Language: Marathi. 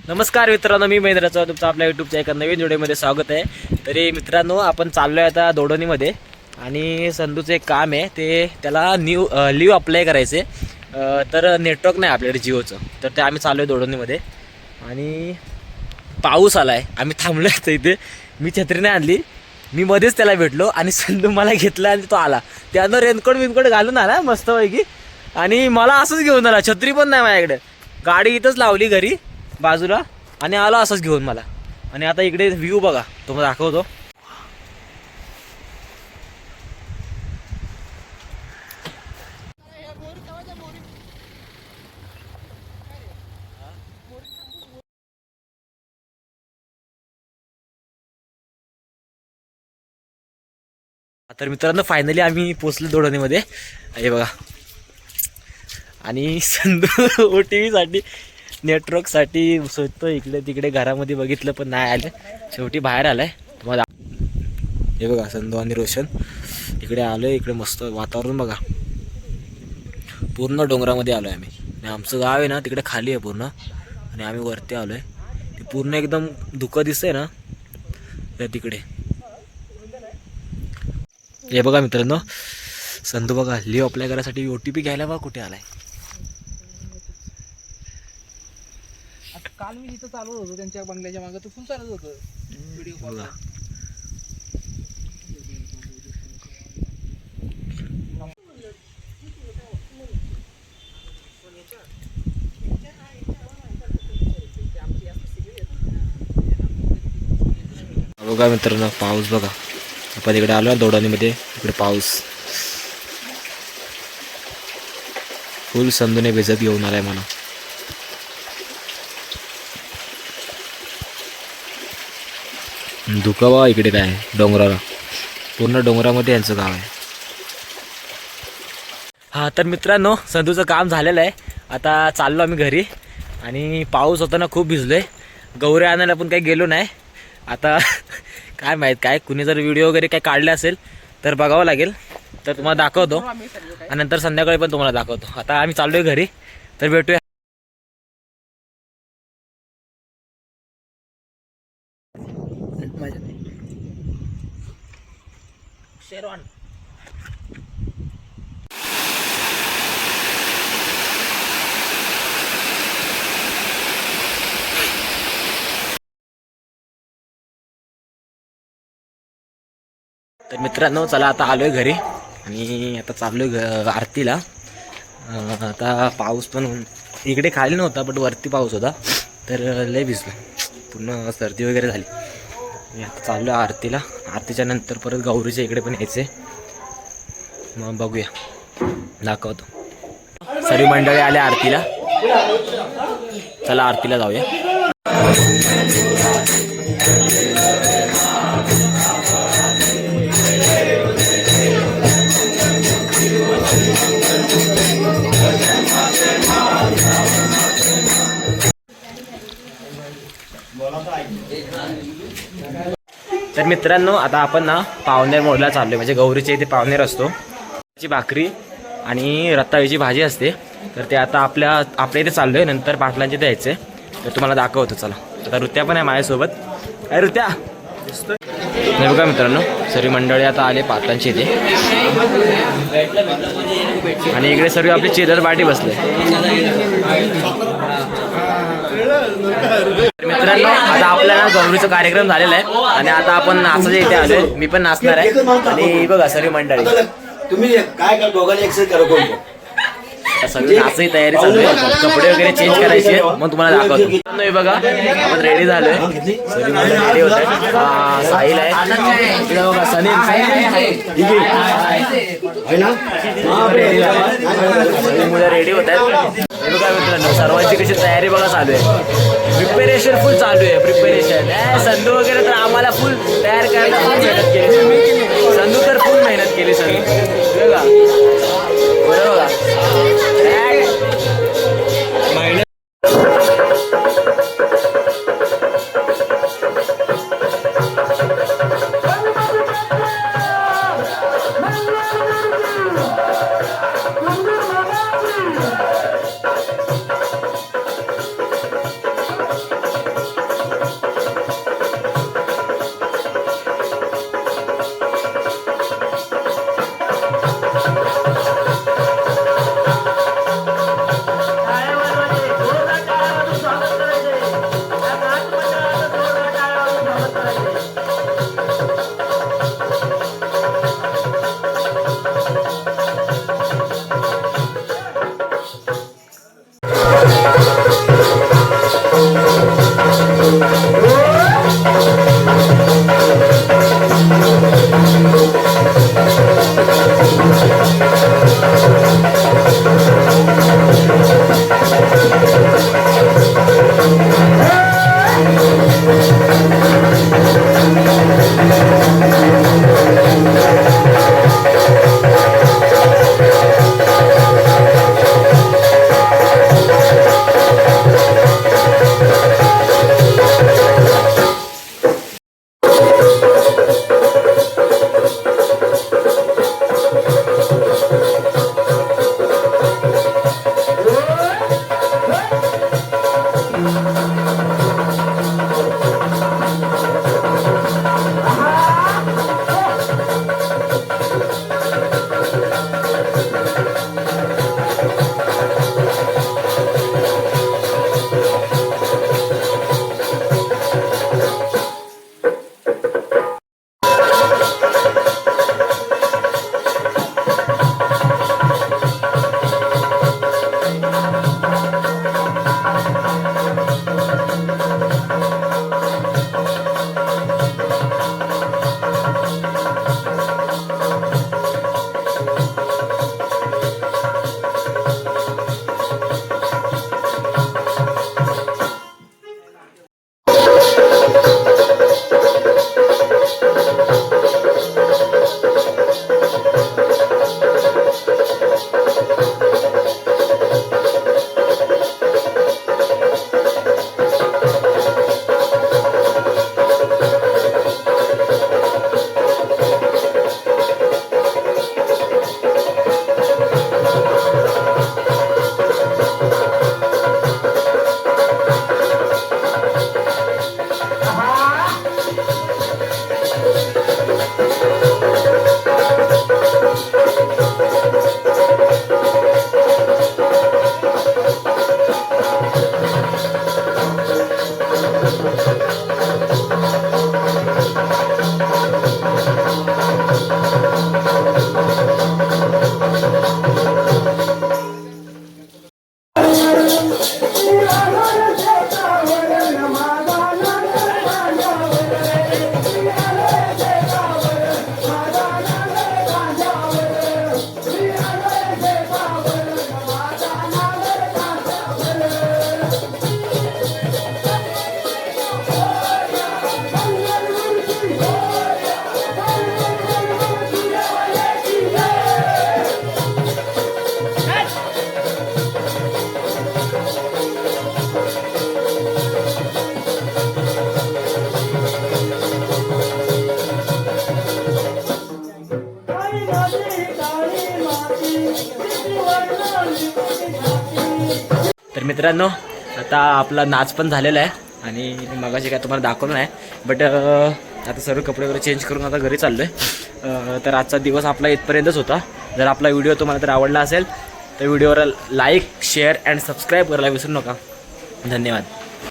नमस्कार मित्रांनो, मी महेंद्र चव्हाण तुमचं आपल्या यूट्यूबच्या एका नवीन व्हिडिओमध्ये स्वागत आहे. तरी मित्रांनो, आपण चाललो आहे आता दोडोनीमध्ये आणि संधूचं एक काम आहे. त्याला लीव अप्लाय करायचे. तर नेटवर्क नाही आपल्याकडे जिओचं, तर ते आम्ही चाललो आहे दोडोनीमध्ये. आणि पाऊस आला आहे, आम्ही थांबलो आहे इथे. मी छत्री नाही आणली, मी मध्येच त्याला भेटलो आणि संधू मला घेतला आणि तो आला. त्यानं रेनकोट घालून आला मस्तपैकी आणि मला असंच घेऊन आला. छत्री पण नाही माझ्याकडे, गाडी इथंच लावली घरी बाजूला आणि आला असंच घेऊन मला. आणि आता इकडे व्ह्यू बघा, तुम्हाला दाखवतो. तर मित्रांनो, फायनली आम्ही पोचलो दोडोनीमध्ये. हे बघा. आणि संधू OTVसाठी नेटवर्कसाठी शोधतो इकडे तिकडे, घरामध्ये बघितलं पण नाही आलं. शेवटी बाहेर आलाय. तुम्हाला हे बघा, संधू आणि रोशन इकडे आलोय. इकडे मस्त वातावरण बघा, पूर्ण डोंगरामध्ये आलोय आम्ही. आणि आमचं गाव आहे ना तिकडे खाली आहे पूर्ण, आणि आम्ही वरती आलोय. ते पूर्ण एकदम धुकं दिसतंय ना त्या तिकडे. हे बघा मित्रांनो, संधू बघा लीव अप्लाय करायसाठी OTP घ्यायला बघा कुठे आलाय. काल मी इथं चालवत होतो त्यांच्या बंगल्याच्या मागे, तो फुल चालत होतं व्हिडिओ कॉल. बघा मित्रांनो, पाऊस बघा. आपण इकडे आलो दोडोनीमध्ये, इकडे पाऊस फुल. संधूने भिजत घेऊन आलाय मला. धुका बघा इकडे काय डोंगराला, पूर्ण डोंगरामध्ये यांचं गाव आहे. हा तर मित्रांनो, संधूचं काम झालेलं आहे. आता चाललो आम्ही घरी. आणि पाऊस होता ना, खूप भिजलोय. गौऱ्या आणायला पण काही गेलो नाही. आता काय माहीत, काय कुणी जर व्हिडिओ वगैरे काय काढले असेल तर बघावं लागेल, तर तुम्हाला दाखवतो. आणि नंतर संध्याकाळी पण तुम्हाला दाखवतो. आता आम्ही चाललोय घरी, तर भेटूया. शेरवान तर मित्रांनो, चला आता आलोय घरी आणि आता चाललोय आरतीला. आता पाऊस पण इकडे खाली नव्हता, बट वरती पाऊस होता, तर लय भिजलो, पूर्ण सर्दी वगैरे झाली. मी आता चाललो आरतीला. आरतीच्या नंतर परत गौरीच्या इकडे पण यायचे, मग बघूया, दाखवतो. सर्व मंडळी आले आरतीला. चला आरतीला जाऊया. तर मित्रांनो, आता आपण ना पावणेर मोडला चाललोय. म्हणजे गौरीच्या इथे पावणेर असतो, त्याची भाकरी आणि रताळीची भाजी असते. तर ते आता आपल्या इथे चाललोय. नंतर पाटलांचे इथे यायचे, तर तुम्हाला दाखवतो. चला. आता ऋत्या पण आहे माझ्यासोबत. काय ऋत्या नाही बघा मित्रांनो, सर्व मंडळी आता आले पाटलांची इथे. आणि इकडे सर्व आपली चिरर पार्टी बसले. मित्रांनो, आता आपल्याला गौरीचा कार्यक्रम झालेला आहे आणि आता आपण नाचायच्या इथे आलोय. मी पण नाचणार आहे. आणि बघा सर्व मंडळी, तुम्ही काय कर, दोघांनी एक्सरसाइज करा कोण. सगळी नाचायची तयारी चालू आहे. कपडे वगैरे चेंज करायचे, मग तुम्हाला दाखवतो. नाही बघा, आपण रेडी झालोय. सर्व मंडळी रेडी होत आहे. साहिल आहे, इकडे बघा सनील मुलं रेडी होत आहेत. हे बघा मित्रांनो, सर्वांची कशी तयारी बघा चालू आहे. प्रिपेरेशन फुल चालू आहे. प्रिपेरेशन संधू वगैरे तर आम्हाला फुल तयार करायला फुल मेहनत केली. संधू तर फुल मेहनत केली संधू बघा. बरोबर तर मित्रांनो आता आपला नाच पण झालेला आहे आणि मगाशी काय तुम्हाला दाखवलं नाही बट आता सर्व कपडे वगैरे चेंज करून आता घरी चाललो आहे. तर आजचा दिवस आपला इथपर्यंतच होता. जर आपला व्हिडिओ तुम्हाला तर आवडला असेल तर व्हिडिओवर लाईक शेअर अँड सबस्क्राईब करायला विसरू नका. धन्यवाद.